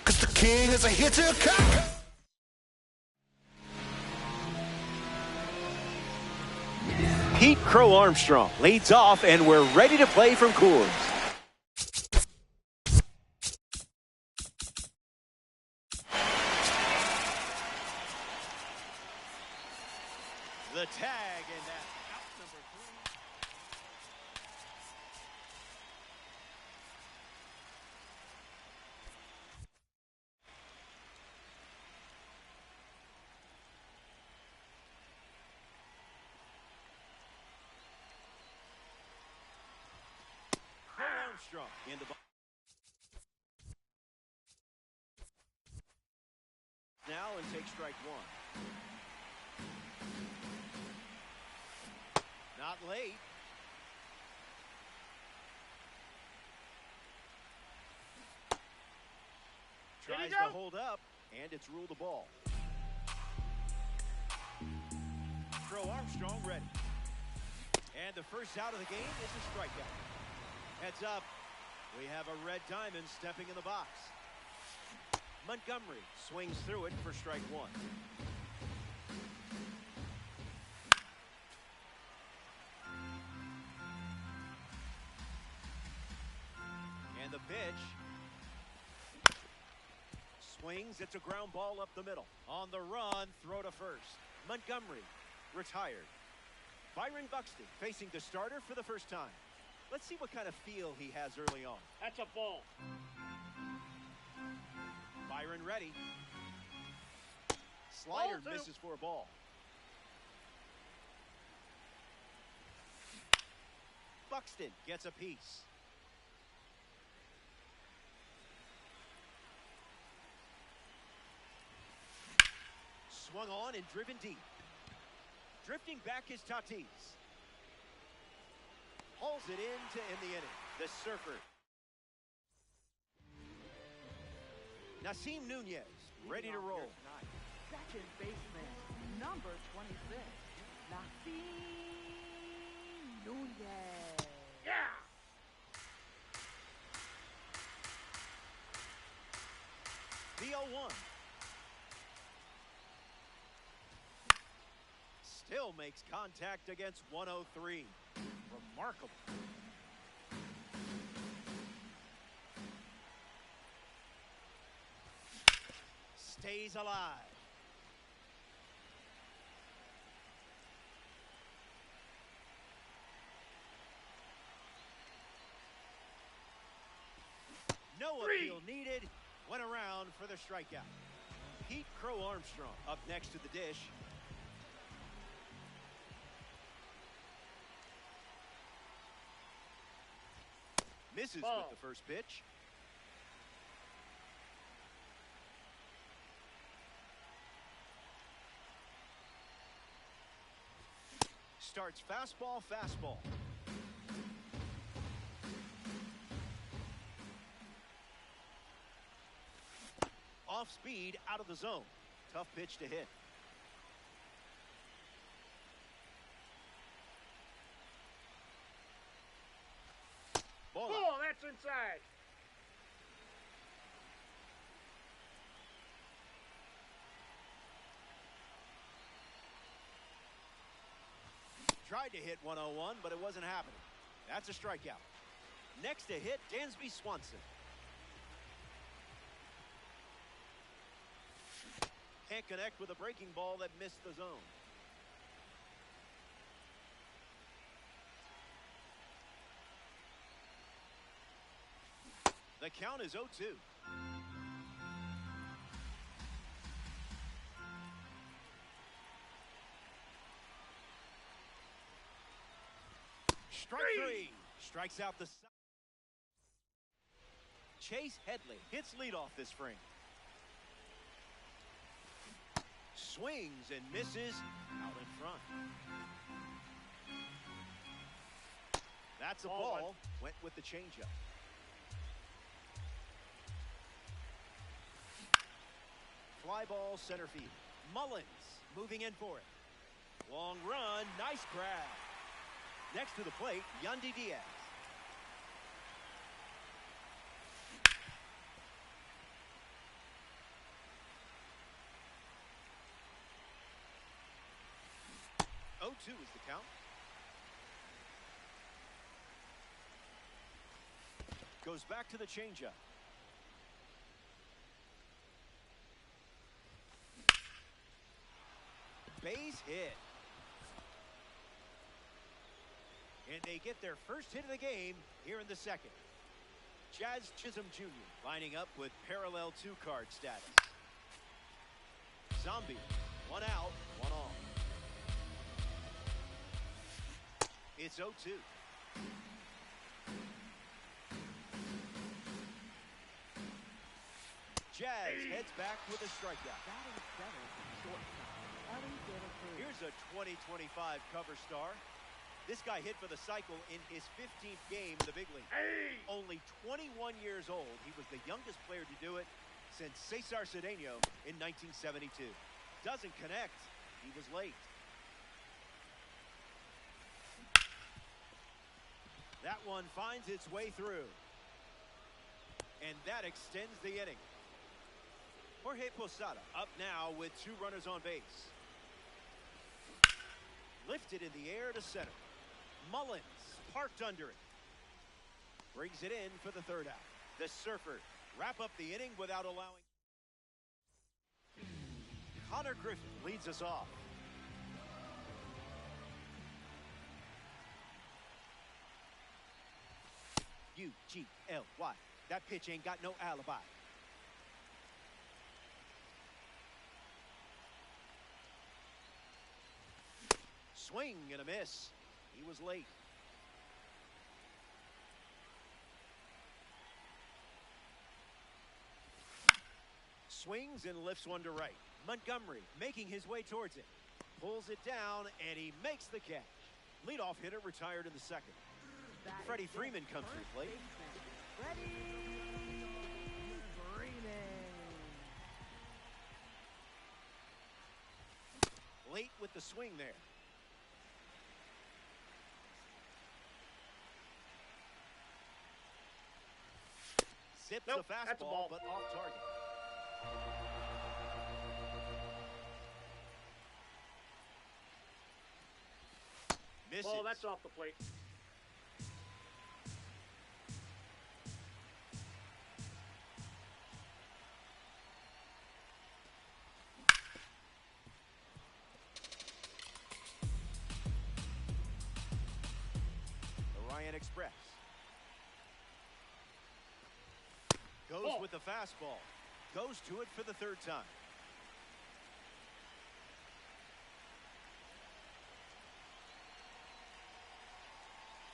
'Cause the king is here to conquer. Pete Crow Armstrong leads off, and we're ready to play from Coors. The tag, and that's out number 3. Crow Armstrong in the ball. Now and take strike one. Not late. Tries to hold up, and it's ruled a ball. Crow Armstrong ready. And the first out of the game is a strikeout. Heads up. We have a red diamond stepping in the box. Montgomery swings through it for strike one. And the pitch. Swings. It's a ground ball up the middle. On the run, throw to first. Montgomery retired. Byron Buxton facing the starter for the first time. Let's see what kind of feel he has early on. That's a ball. Byron ready. Slider Ball two. misses for a ball. Buxton gets a piece. Swung on and driven deep. Drifting back is Tatis. Hauls it in to end the inning. The Surfer. Nasim Nunez, ready to roll. Second baseman, number 26, Nasim Nunez. Yeah. The 0-1. Still makes contact against 103. Remarkable. Stays alive. No appeal needed. Went around for the strikeout. Pete Crow Armstrong up next to the dish. Misses with the first pitch. Starts fastball. Off speed, out of the zone. Tough pitch to hit. Ball, That's inside. Tried to hit 101, but it wasn't happening. That's a strikeout. Next to hit, Dansby Swanson. Can't connect with a breaking ball that missed the zone. The count is 0-2. Strike three. Strikes out the side. Chase Headley hits leadoff this frame. Swings and misses out in front. That's a ball. Went with the changeup. Fly ball center field. Mullins moving in for it. Long run. Nice grab. Next to the plate, Yandy Diaz. is the count. Goes back to the changeup. Base hit. And they get their first hit of the game here in the second. Jazz Chisholm Jr. lining up with parallel 2-card status. Zombie, 1 out, 1 on. It's 0-2. Jazz heads back with a strikeout. Batting seventh, shortstop. Ellie De La Cruz. Here's a 2025 cover star. This guy hit for the cycle in his 15th game in the big league. Only 21 years old, he was the youngest player to do it since Cesar Cedeno in 1972. Doesn't connect. He was late. That one finds its way through. And that extends the inning. Jorge Posada up now with 2 runners on base. Lifted in the air to center. Mullins parked under it. Brings it in for the 3rd out. The Surfers wrap up the inning without allowing. Connor Griffin leads us off. U-G-L-Y. That pitch ain't got no alibi. Swing and a miss. He was late. Swings and lifts one to right. Montgomery making his way towards it. Pulls it down, and he makes the catch. Leadoff hitter retired in the second. Freddie Freeman comes to the plate. Freddie Freeman. Late with the swing there. Zips the fastball, but off target. Misses. Oh, that's off the plate. Orion Express. Goes with the fastball. Goes to it for the 3rd time.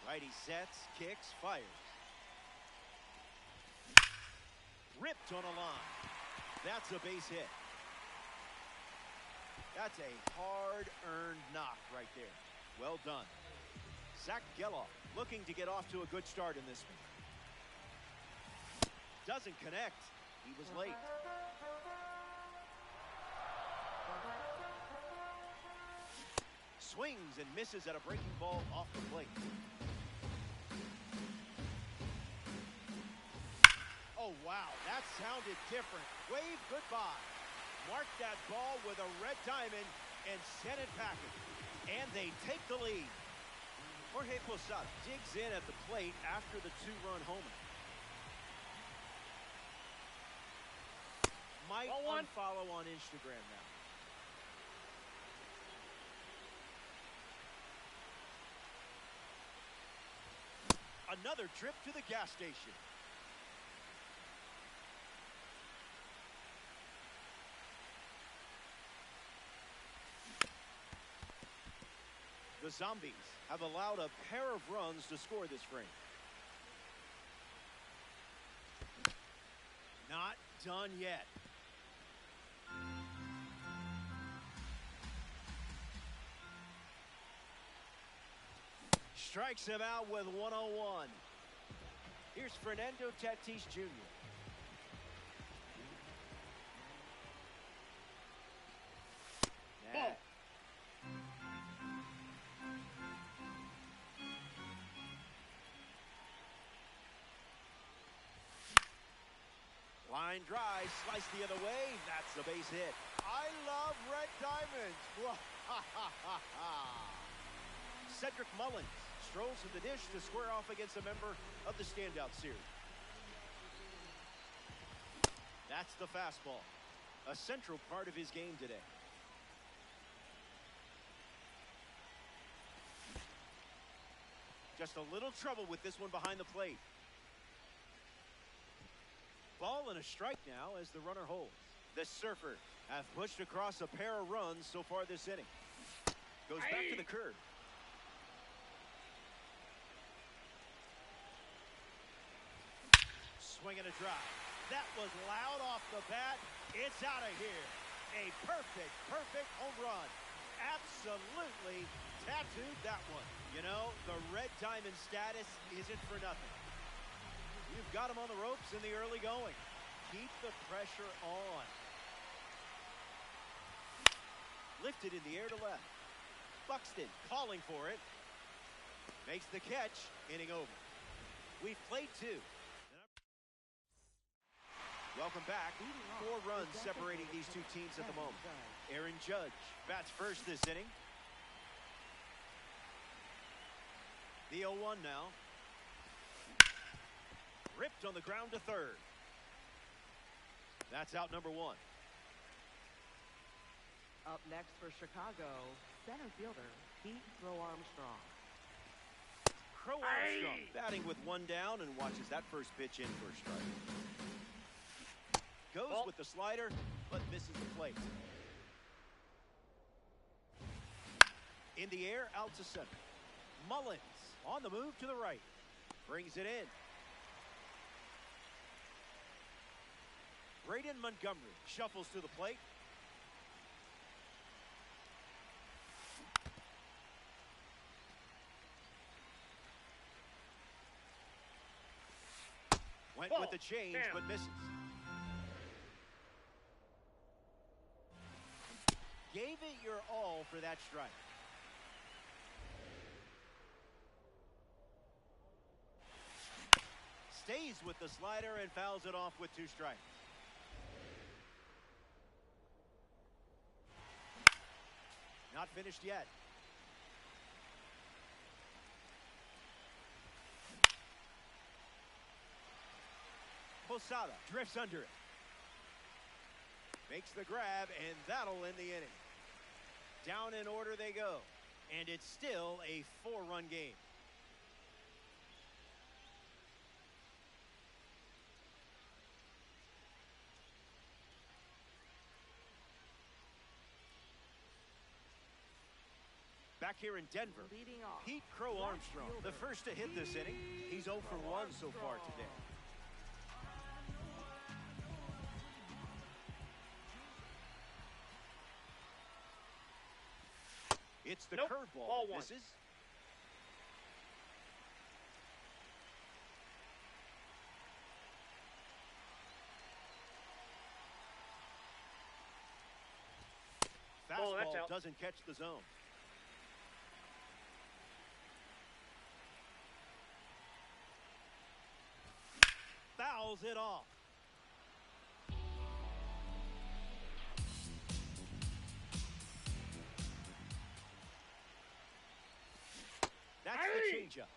Righty sets, kicks, fires. Ripped on a line. That's a base hit. That's a hard-earned knock right there. Well done. Zach Geloff looking to get off to a good start in this one. Doesn't connect. He was late. Swings and misses at a breaking ball off the plate. Oh, wow, that sounded different. Wave goodbye. Mark that ball with a red diamond and send it packing. And they take the lead. Jorge Posada digs in at the plate after the 2-run homer. Might unfollow on Instagram now. Another trip to the gas station. The Zombies have allowed a pair of runs to score this frame. Not done yet. Strikes him out with 101. Here's Fernando Tatis Jr. Nah. Line drive, slice the other way. That's the base hit. I love red diamonds. Cedric Mullins strolls to the dish to square off against a member of the standout series. That's the fastball, a central part of his game today. Just a little trouble with this one behind the plate. Ball and a strike now as the runner holds. The Surfers have pushed across a pair of runs so far this inning. Goes back to the curve. Swing and a drive. That was loud off the bat. It's out of here. A perfect home run. Absolutely tattooed that one. You know, the red diamond status isn't for nothing. You've got him on the ropes in the early going. Keep the pressure on. Lifted in the air to left. Buxton calling for it. Makes the catch. Inning over. We've played two. Welcome back. 4 runs separating these two teams at the moment. Aaron Judge bats first this inning. The 0-1 now. Ripped on the ground to third. That's out number 1. Up next for Chicago, center fielder Pete Crow Armstrong. Crow Armstrong batting with 1 down and watches that first pitch in for a strike. Goes with the slider, but misses the plate. In the air, out to center. Mullins on the move to the right. Brings it in. Braden Montgomery shuffles to the plate. Went with the change, but misses. Gave it your all for that strike. Stays with the slider and fouls it off with 2 strikes. Not finished yet. Posada drifts under it. Makes the grab, and that'll end the inning. Down in order they go. And it's still a 4-run game. Back here in Denver, Leading off, Pete Crow Armstrong, the first to hit this inning. He's 0 for 1 so far today. It's the curveball that misses. Fastball doesn't catch the zone. Fouls it off. That's the changeup.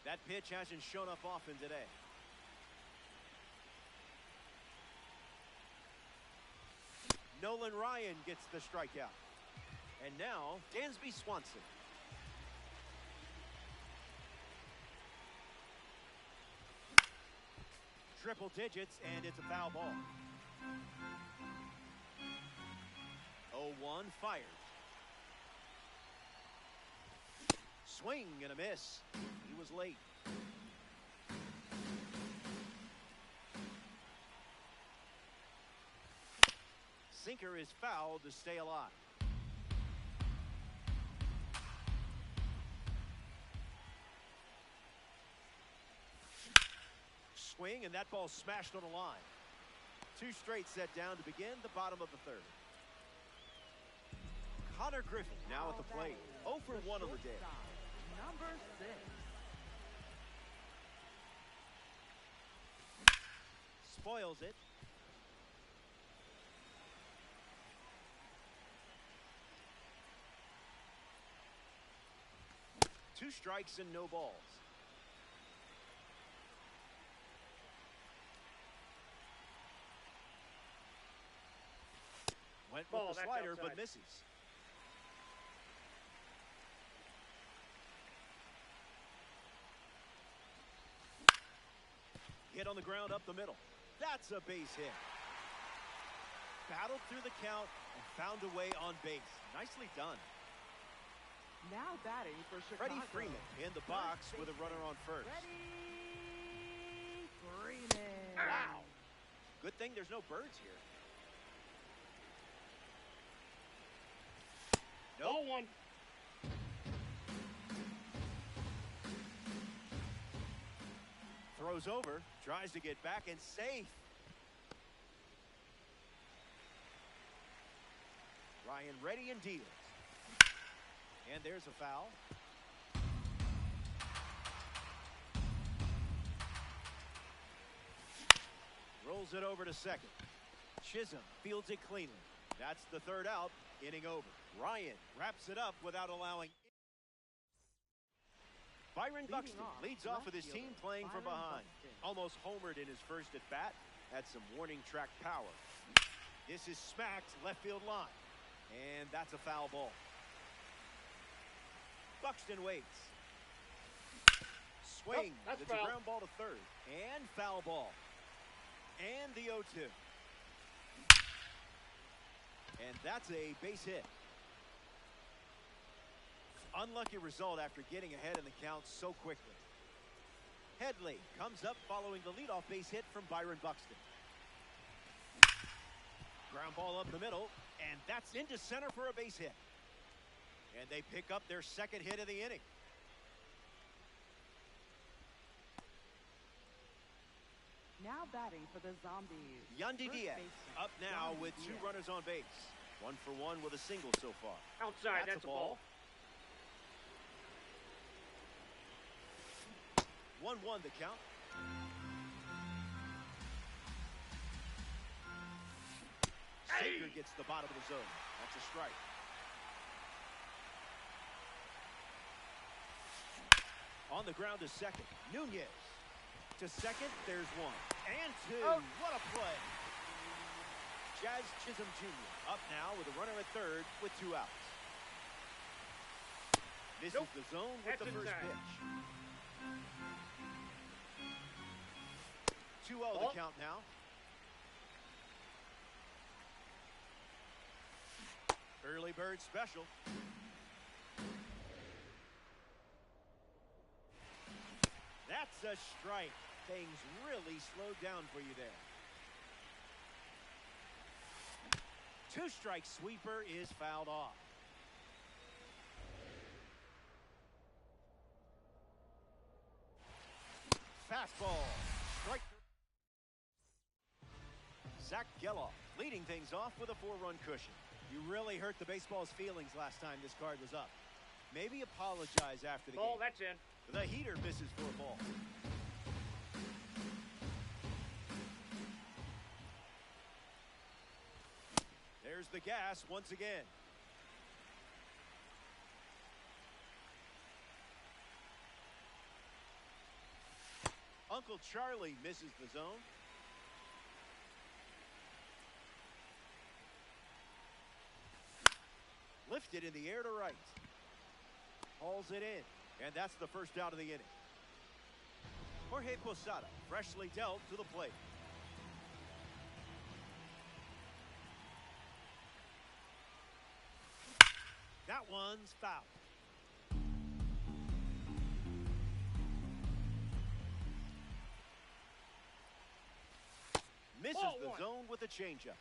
That pitch hasn't shown up often today. Nolan Ryan gets the strikeout. And now, Dansby Swanson. Triple digits, and it's a foul ball. 0-1 fired. Swing and a miss. He was late. Sinker is fouled to stay alive. Swing, and that ball smashed on the line. 2 straight set down to begin the bottom of the 3rd. Connor Griffin now at the plate. 0 for 1 on the day. Number 6. Spoils it. 2 strikes and no balls. Went with the slider, but misses. Hit on the ground up the middle. That's a base hit. Battled through the count and found a way on base. Nicely done. Now batting for Chicago. Freddie Freeman in the box with a runner on first. Freddie Freeman. Wow. Good thing there's no birds here. No one. Throws over, tries to get back and safe. Ryan ready and deals. And there's a foul. Rolls it over to second. Chisholm fields it cleanly. That's the 3rd out, inning over. Ryan wraps it up without allowing. Byron Buxton leads off with his team playing from behind. Almost homered in his first at bat. Had some warning track power. This is smacked left field line. And that's a foul ball. Buxton waits. Swing. It's a ground ball to third. And foul ball. And the 0-2. And that's a base hit. Unlucky result after getting ahead in the count so quickly. Headley comes up following the leadoff base hit from Byron Buxton. Ground ball up the middle, and that's into center for a base hit. And they pick up their 2nd hit of the inning. Now batting for the Zombies. Yandy Diaz up now with 2 runners on base. 1 for 1 with a single so far. Outside, that's a ball. 1-1 the count. Saker gets the bottom of the zone. That's a strike. On the ground to second. Nunez. To second, there's 1. And 2. Oh. What a play. Jazz Chisholm Jr. up now with a runner at third with 2 outs. This is the zone with the first pitch. 2-0 the count now. Early bird special. That's a strike. Things really slowed down for you there. 2-strike sweeper is fouled off. Fastball. Strike. Zach Geloff leading things off with a 4-run cushion. You really hurt the baseball's feelings last time this card was up. Maybe apologize after the game. That's in. The heater misses for a ball. There's the gas once again. Uncle Charlie misses the zone. Lifted in the air to right. Hauls it in. And that's the first out of the inning. Jorge Posada freshly dealt to the plate. That one's foul. Misses the zone with a changeup.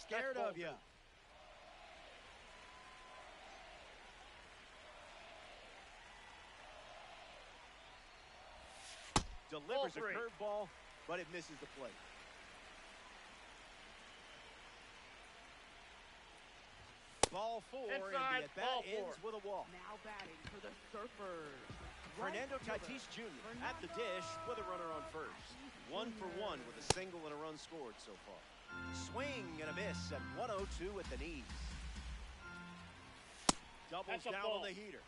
Scared of you. Delivers a curveball, but it misses the plate. Ball 4, and the at-bat ends with a walk. Now batting for the Surfers. Fernando Tatis Jr. at the dish with a runner on first. 1 for 1 with a single and a run scored so far. Swing and a miss at 102 at the knees. Doubles down on the heater.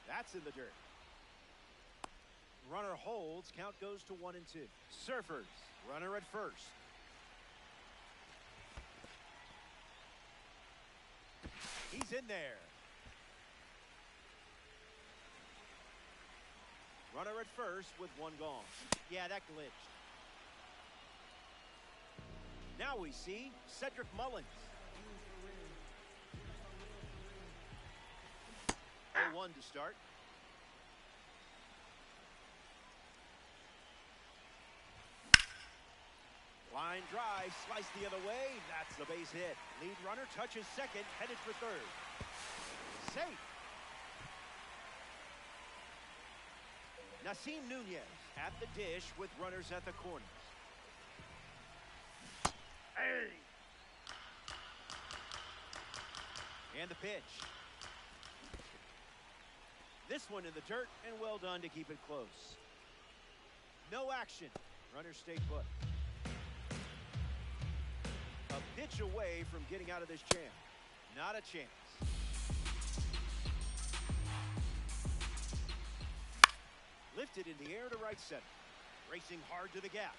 That's in the dirt. Runner holds. Count goes to 1-2. Surfers. Runner at first. He's in there. Runner at first with one gone. Yeah, that glitched. Now we see Cedric Mullins. 0-1 to start. Line drive, sliced the other way. That's the base hit. Lead runner touches second, headed for third. Safe. Nasim Nunez at the dish with runners at the corners. Hey! And the pitch. This one in the dirt, and well done to keep it close. No action. Runners stay put. A pitch away from getting out of this jam. Not a chance. Lifted in the air to right center. Racing hard to the gap.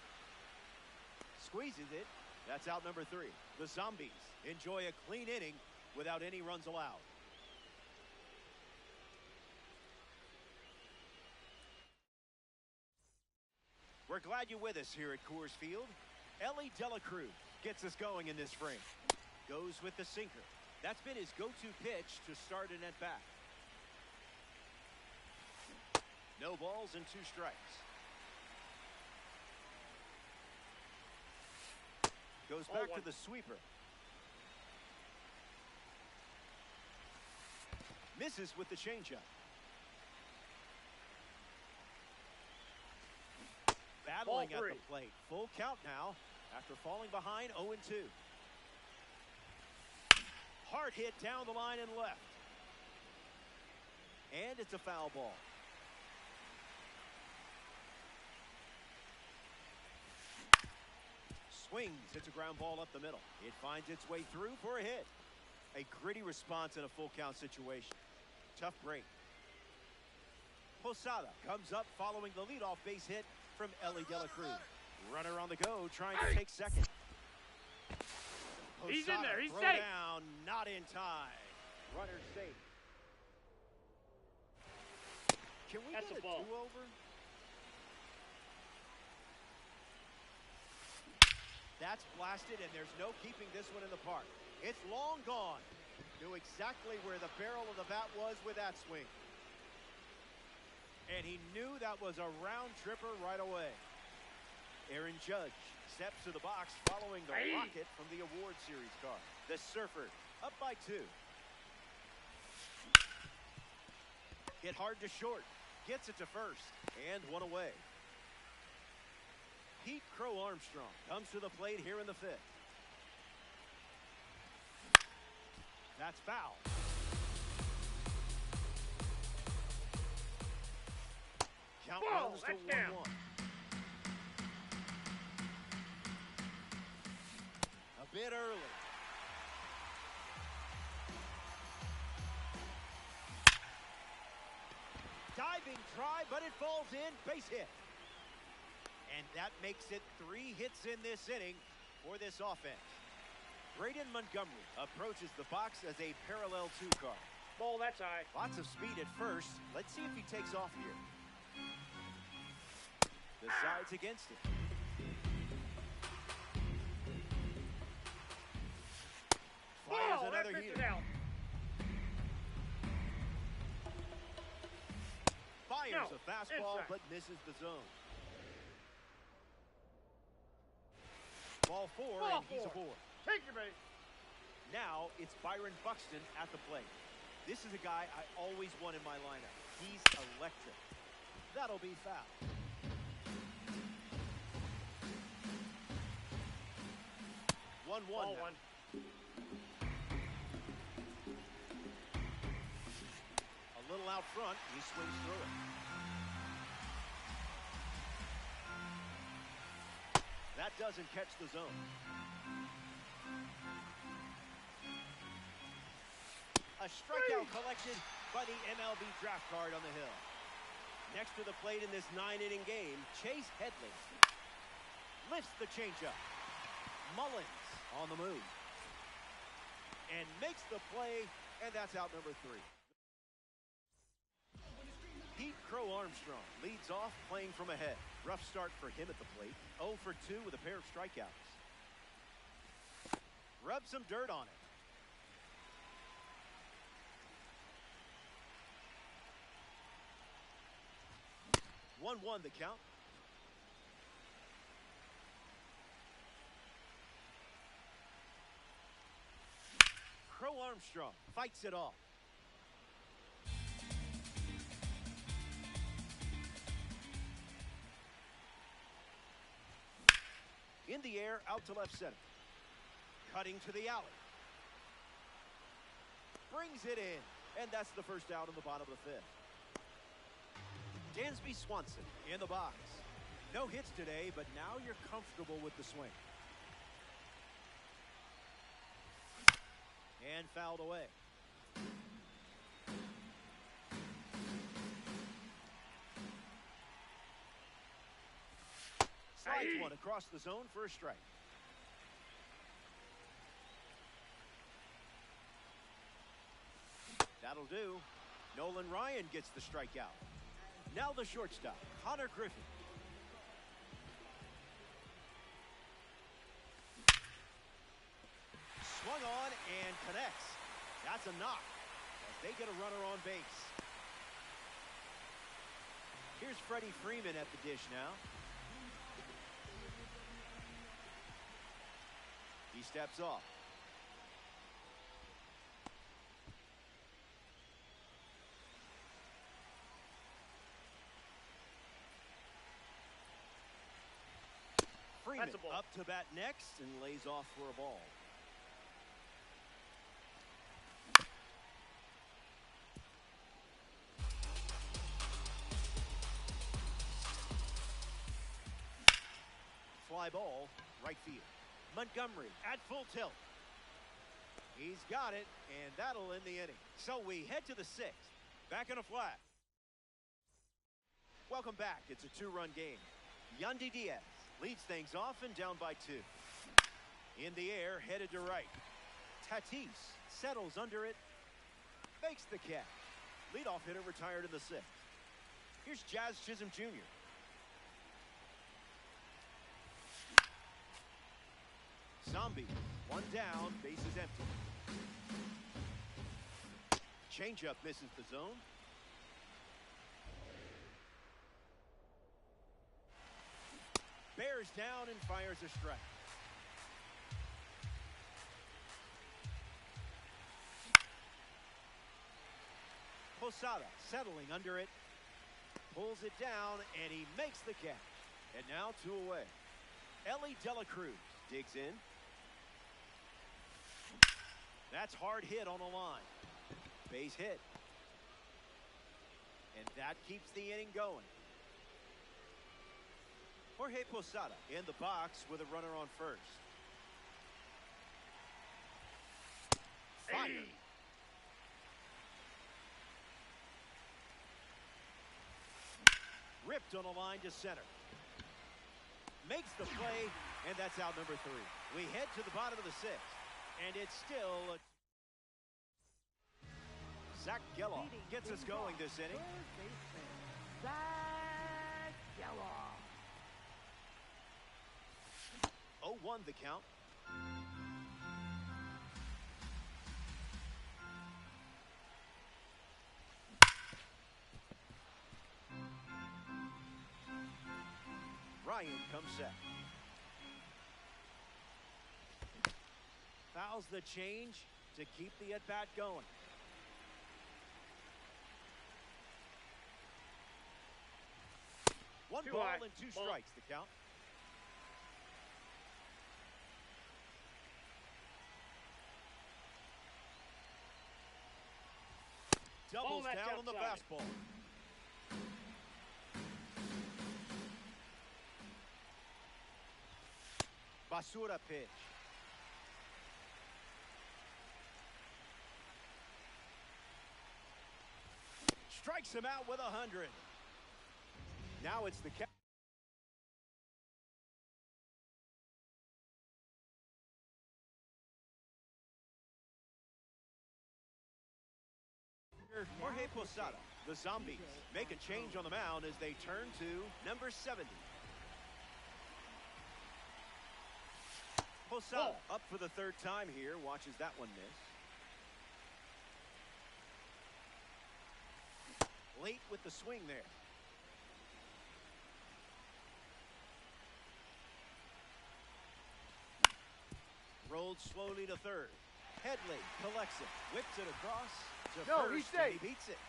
Squeezes it. That's out number 3. The Zombies enjoy a clean inning without any runs allowed. We're glad you're with us here at Coors Field. Elly De La Cruz gets us going in this frame. Goes with the sinker. That's been his go-to pitch to start an at-bat. No balls and 2 strikes. Goes back to the sweeper. Misses with the changeup. Battling at the plate. Full count now after falling behind 0-2. Hard hit down the line and left. And it's a foul ball. Swings. It's a ground ball up the middle. It finds its way through for a hit. A gritty response in a full count situation. Tough break. Posada comes up following the leadoff base hit from Elly De La Cruz. Runner on the go, trying to take second. Posada, he's in there. He's throw safe. Down, not in time. Runner safe. Can we That's get a ball. do-over? That's blasted, and there's no keeping this one in the park. It's long gone. Knew exactly where the barrel of the bat was with that swing. And he knew that was a round tripper right away. Aaron Judge steps to the box following the rocket from the award series car. The Surfer up by 2. Hit hard to short. Gets it to first. And one away. Pete Crow Armstrong comes to the plate here in the 5th. That's foul. Count runs to 1-1. A bit early. Diving try, but it falls in. Base hit. And that makes it 3 hits in this inning for this offense. Braden Montgomery approaches the box as a parallel 2 car. Ball, that's high. Lots of speed at first. Let's see if he takes off here. The side's against it. Fires another heater. Out. Fires a fastball, inside. but misses the zone. Ball 4, and he's aboard. Take your base. Now it's Byron Buxton at the plate. This is a guy I always want in my lineup. He's electric. That'll be foul. Ball 1. A little out front, he swings through it. That doesn't catch the zone. A strikeout collected by the MLB draft card on the hill. Next to the plate in this 9-inning game, Chase Headley lifts the changeup. Mullins on the move. And makes the play, and that's out number 3. Pete Crow Armstrong leads off playing from ahead. Rough start for him at the plate. 0 for 2 with a pair of strikeouts. Rub some dirt on it. 1-1 the count. Crow Armstrong fights it off. In the air, out to left center. Cutting to the alley. Brings it in. And that's the first out in the bottom of the 5th. Dansby Swanson in the box. No hits today, but now you're comfortable with the swing. And fouled away. Slides one across the zone for a strike. That'll do. Nolan Ryan gets the strikeout. Now the shortstop, Connor Griffin. Swung on and connects. That's a knock as they get a runner on base. Here's Freddie Freeman at the dish now. He steps off. Freeman up to bat next and lays off for a ball. Fly ball, right field. Montgomery at full tilt. He's got it, and that'll end the inning. So we head to the 6th. Back in a flat. Welcome back. It's a 2-run game. Yandy Diaz leads things off and down by 2. In the air, headed to right. Tatis settles under it. Makes the catch. Leadoff hitter retired in the 6th. Here's Jazz Chisholm Jr. Zombie, 1 down, base is empty. Changeup misses the zone. Bears down and fires a strike. Posada settling under it. Pulls it down, and he makes the catch. And now 2 away. Ellie De La Cruz digs in. That's hard hit on the line. Base hit. And that keeps the inning going. Jorge Posada in the box with a runner on first. Fire. Ripped on a line to center. Makes the play, and that's out number 3. We head to the bottom of the 6th, and it's still Zach Gelof gets us going this inning. Zach Gelof. 0-1 the count. Ryan comes set. Fouls the change to keep the at-bat going. One ball and 2 strikes, the count. Doubles down on the fastball. Basura pitch. Strikes him out with 100. Now it's the catch. Jorge Posada. The Zombies make a change on the mound as they turn to number 70. Posada up for the third time here. Watches that one miss. Late with the swing there. Rolled slowly to third. Headley collects it. Whips it across to first, and he beats it.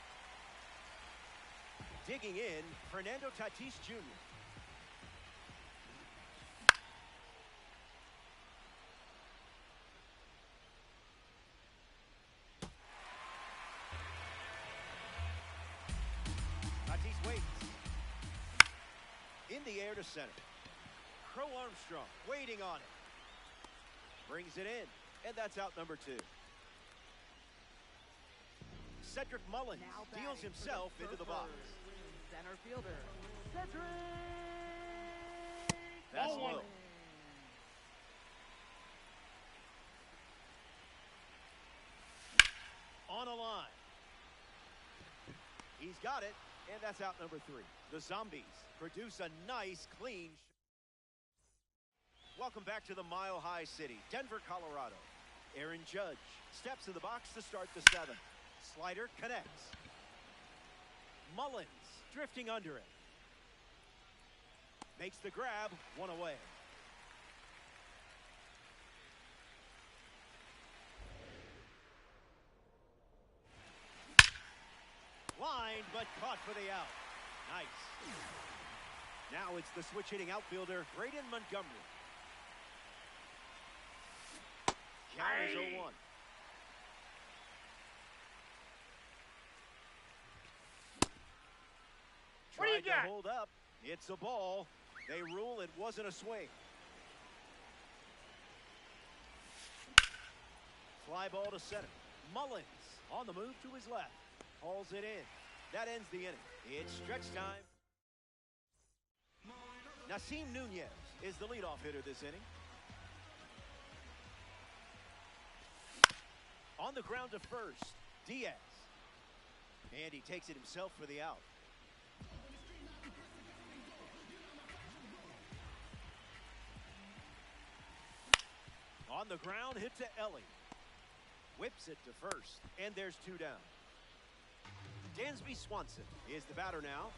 Digging in, Fernando Tatis Jr. Tatis waits. In the air to center. Crow Armstrong waiting on it. Brings it in, and that's out number 2. Cedric Mullins deals himself into the box. Center fielder, Cedric. That's low. On a line. He's got it, and that's out number 3. The Zombies produce a nice, clean. Welcome back to the Mile High City, Denver, Colorado. Aaron Judge steps in the box to start the 7th. Slider connects. Mullins drifting under it. Makes the grab, 1 away. Lined, but caught for the out. Nice. Now it's the switch hitting outfielder, Braden Montgomery. Count is 0-1. What do you got? To hold up. It's a ball. They rule it wasn't a swing. Fly ball to center. Mullins on the move to his left. Hauls it in. That ends the inning. It's stretch time. Nasim Nunez is the leadoff hitter this inning. On the ground to first, Diaz. And he takes it himself for the out. On the ground, hit to Ellie. Whips it to first, and there's 2 down. Dansby Swanson is the batter now.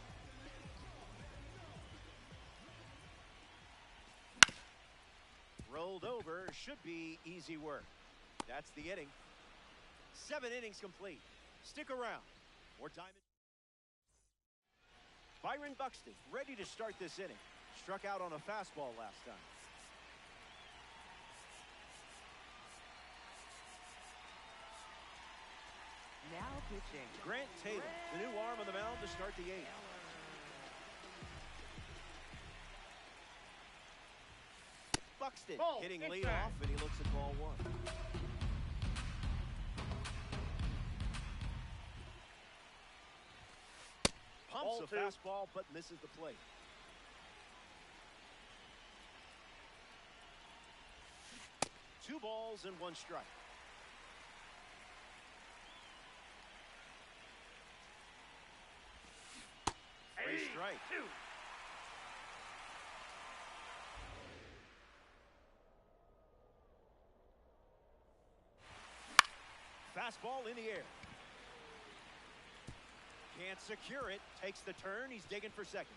Rolled over, should be easy work. That's the inning. 7 innings complete. Stick around. More time. Byron Buxton ready to start this inning. Struck out on a fastball last time. Now pitching. Grant Taylor, the new arm on the mound to start the 8th. Buxton hitting leadoff, and he looks at ball 1. Pumps a fastball, but misses the plate. Two balls and 1 strike. Three strike. Fastball in the air. Can't secure it. Takes the turn. He's digging for second.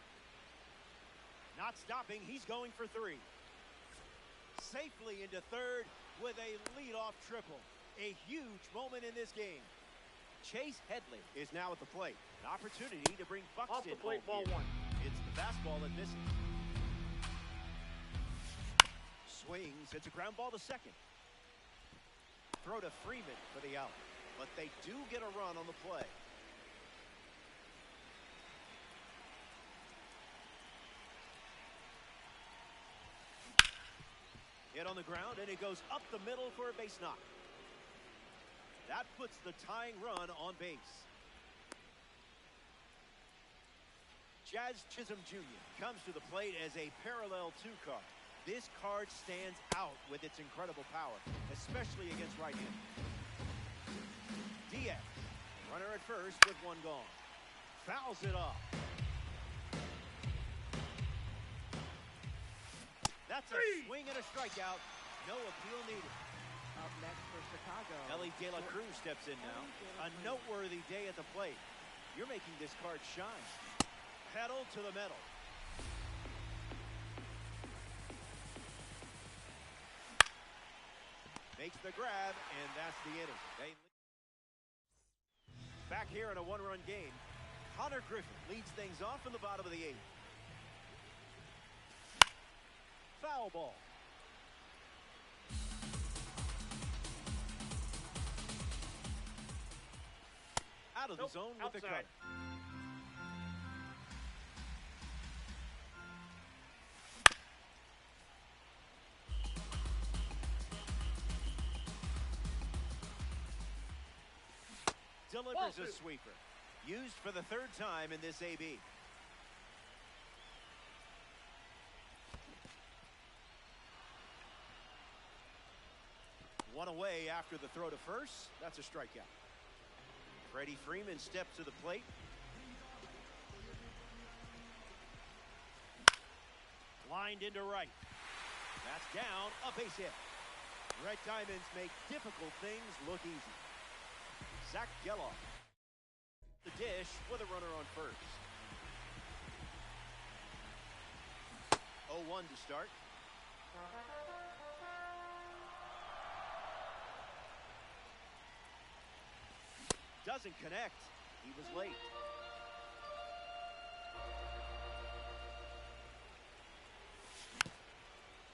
Not stopping. He's going for 3. Safely into third with a leadoff triple. A huge moment in this game. Chase Headley is now at the plate. An opportunity to bring Buxton off the plate, ball 1. It's the fastball that misses. Swings. It's a ground ball to second. Throw to Freeman for the out. But they do get a run on the play. Hit on the ground, and it goes up the middle for a base knock. That puts the tying run on base. Jazz Chisholm Jr. comes to the plate as a parallel 2 card. This card stands out with its incredible power, especially against right-handers. Diaz, runner at first with 1 gone. Fouls it off. That's a swing and a strikeout. No appeal needed. Up next for Chicago. Ellie De La Cruz steps in now. A noteworthy day at the plate. You're making this card shine. Pedal to the metal. Makes the grab, and that's the inning. Back here in a 1-run game, Connor Griffin leads things off in the bottom of the 8th. Foul ball. Out of the zone with the cut. Delivers a sweeper. Used for the 3rd time in this AB. One away after the throw to first. That's a strikeout. Freddie Freeman steps to the plate. Lined into right. That's down. A base hit. Red Diamonds make difficult things look easy. Zach Geloff. The dish with a runner on first. 0-1 to start. Doesn't connect. He was late.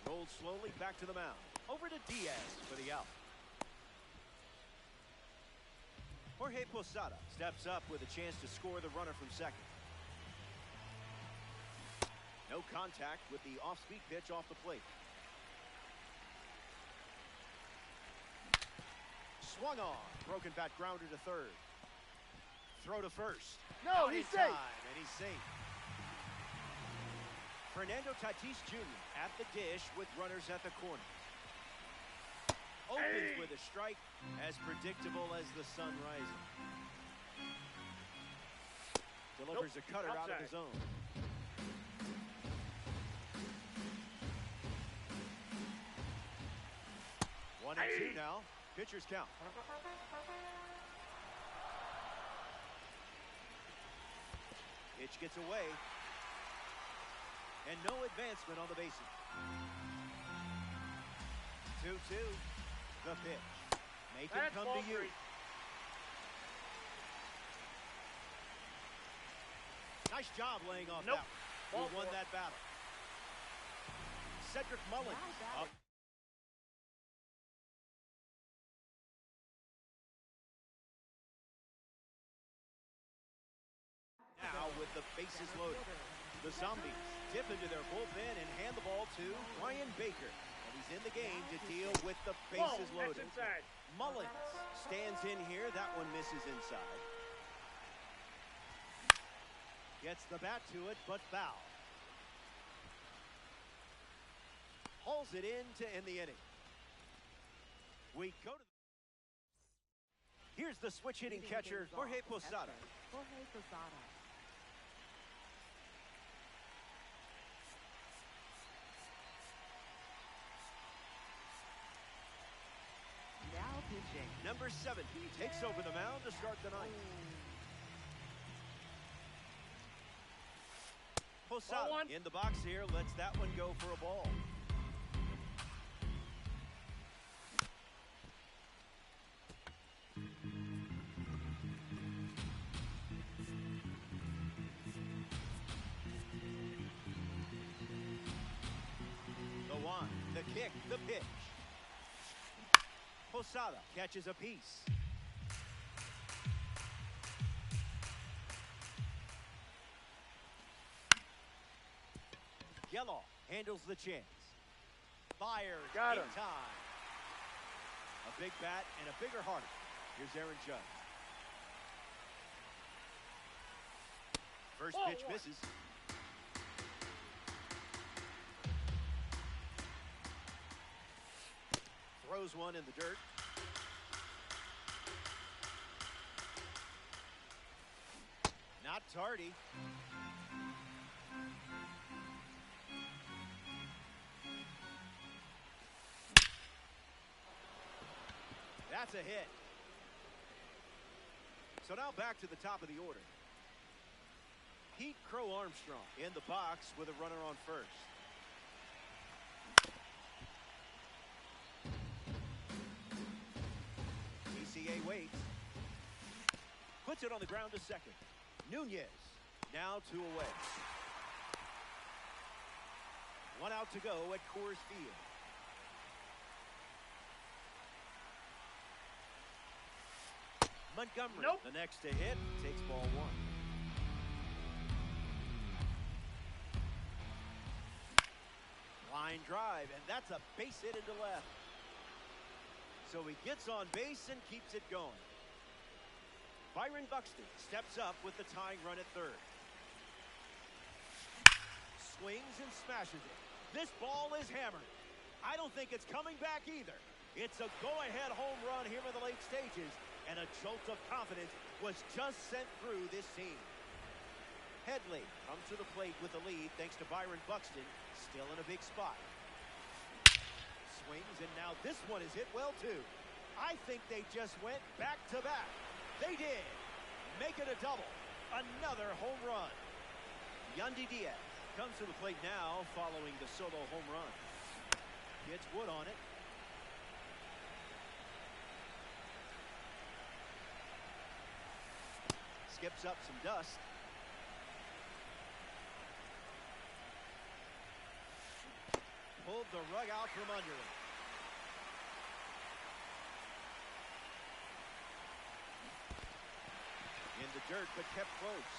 Rolled slowly back to the mound. Over to Diaz for the out. Jorge Posada steps up with a chance to score the runner from second. No contact with the off-speed pitch off the plate. Swung on. Broken bat grounder to third. Throw to first. No, he's safe. And he's safe. Fernando Tatis Jr. at the dish with runners at the corner. Opens with a strike, as predictable as the sun rising. Delivers a cutter out of the zone. One and two now. Pitcher's count. Pitch gets away. And no advancement on the bases. 2-2. The pitch. Make it come to you. Nice job laying off that one. Who won that battle? Cedric Mullins. Up. Now with the bases loaded. The Zombies dip into their bullpen and hand the ball to Ryan Baker. And he's in the game to deal with the bases loaded. Mullins stands in here. That one misses inside. Gets the bat to it, but foul. Hauls it in to end the inning. We go to Here's the switch hitting catcher, Jorge Posada. Jorge Posada. Now pitching. Number 7 takes over the mound to start the ninth. Posada in the box here, lets that one go for a ball. The one, the kick, the pitch. Posada catches a piece. Geloff handles the chance. Fires Got in him. time. A big bat and a bigger heart. Here's Aaron Judge. First pitch misses. Throws one in the dirt. Not tardy. That's a hit. So now back to the top of the order. Pete Crow Armstrong in the box with a runner on first. PCA waits. Puts it on the ground to second. Nunez now 2 away. 1 out to go at Coors Field. Montgomery, the next to hit, takes ball 1. Line drive, and that's a base hit into left. So he gets on base and keeps it going. Byron Buxton steps up with the tying run at third. Swings and smashes it. This ball is hammered. I don't think it's coming back either. It's a go-ahead home run here in the late stages, and a jolt of confidence was just sent through this team. Headley comes to the plate with the lead thanks to Byron Buxton, still in a big spot. Swings, and now this one is hit well, too. I think they just went back-to-back. They did. Make it a double. Another home run. Yandy Diaz comes to the plate now following the solo home run. Gets wood on it. Skips up some dust. Pulled the rug out from under him. In the dirt, but kept close.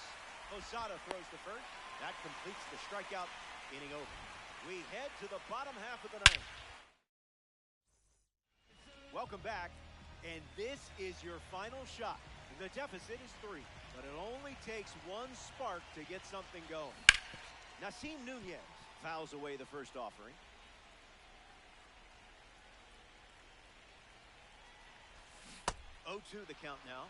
Posada throws to first. That completes the strikeout. Inning over. We head to the bottom half of the ninth. Welcome back, and this is your final shot. The deficit is 3, but it only takes one spark to get something going. Nasim Nunez fouls away the first offering. Oh, 2 the count now.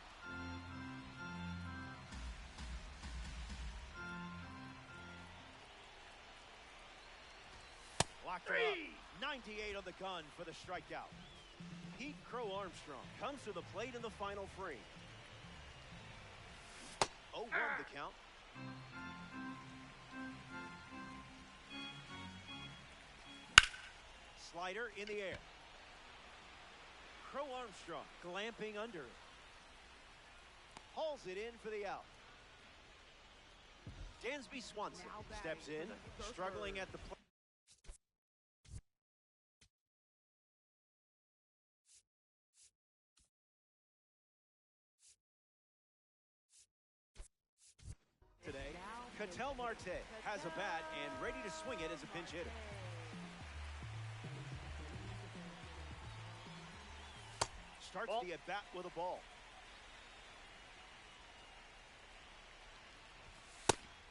Locked her up. 98 on the gun for the strikeout. Pete Crow Armstrong comes to the plate in the final frame. 0-1 the count. Slider in the air. Crow Armstrong glamping under it. Hauls it in for the out. Dansby Swanson steps in, struggling at the plate. Today, Ketel Marte has a bat and ready to swing it as a pinch hitter. Starts the at-bat with a ball.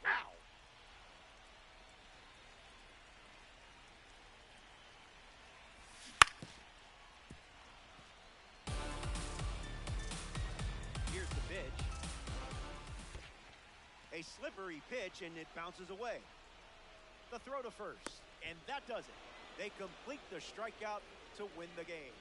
Wow. Here's the pitch. A slippery pitch, and it bounces away. The throw to first, and that does it. They complete the strikeout to win the game.